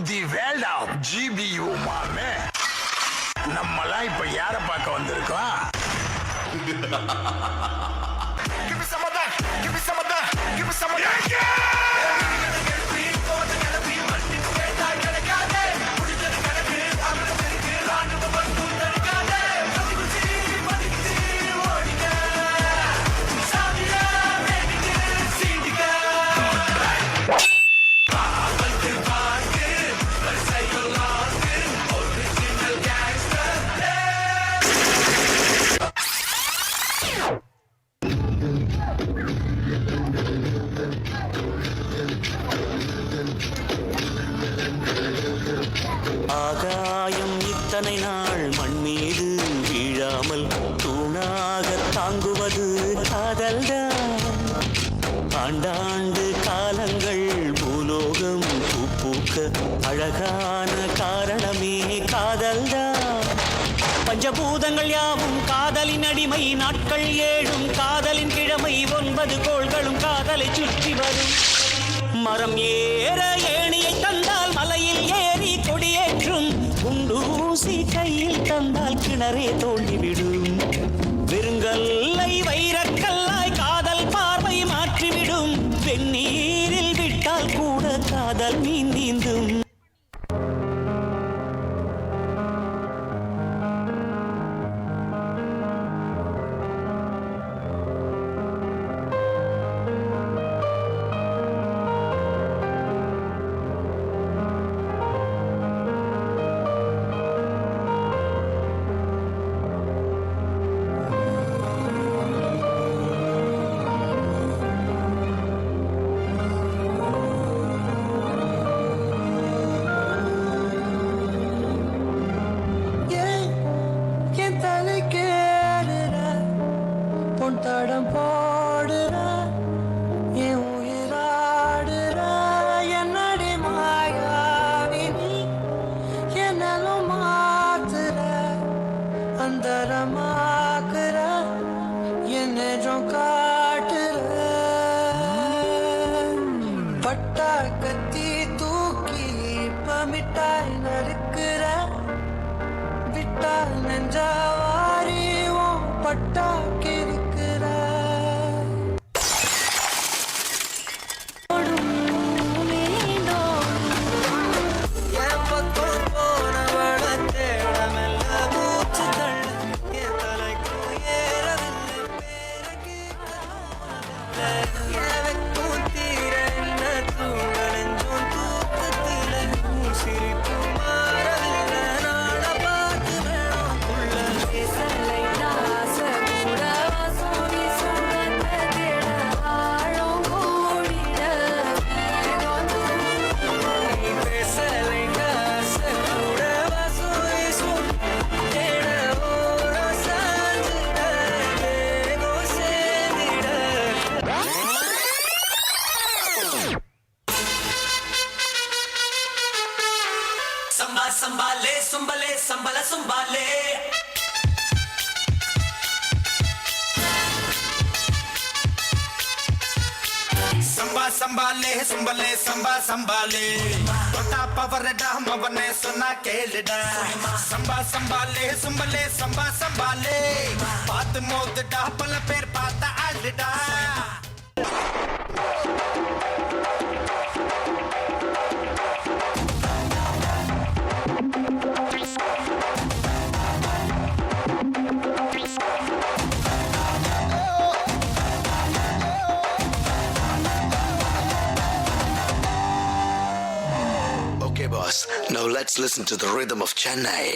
The world of GBU மாமே. நம்மலாம் இப்ப யார பார்க்க வந்திருக்கோம்? Give me some of that. Give me some of that. Give me some of that. ஆகாயம் இத்தனை நாள் மண் மீது வீழாமல் தூணாக தாங்குவது காதல்தான். ஆண்டாண்டு காலங்கள் பூலோகம் பூக்க அழகான காரணமே காதல்தான். பஞ்சபூதங்கள் யாவும் காதலின் அடிமை, நாட்கள் 7 காதலின் கிழமை, 9 கோள்களும் காதலை சுற்றி வரும். மரம் ஏற ஏணியை தந்தால் மலையில் ஏறி கொடியேற்றும், குண்டூசி கையில் தந்தால் கிணறே தோண்டிவிடும். வெறுங்கல்லை வைரக்கல்லாய் காதல் பார்வை மாற்றிவிடும், வெந்நீரில் விட்டால் கூட காதல் மீன் நீந்தும். தடம் போடுற என் உயிராடுற என்னடி மாயாவினி, என்னலும் மாத்துற அந்தரமாக்குற என் நெஜம் காட்டுற. பட்டா கத்தி தூக்கி இப்ப மிட்டாய் நறுக்குற, விட்டா நெஞ்சாவாரி பட்டா கிருக்கிற. சம்பாலே சும்பலே சம்பல சும்பாலே சம்பா சம்பாலே சும்பலே சம்பா சம்பாலே தொட்டா பவரடா மவனே சொன்னா கேளுடா. சம்பா சம்பாலே சும்பலே சம்பா சம்பாலே பார்த்து மோதுடா பல பேர் பார்த்த ஆளுடா. Okay, boss. Now let's listen to the rhythm of Chennai.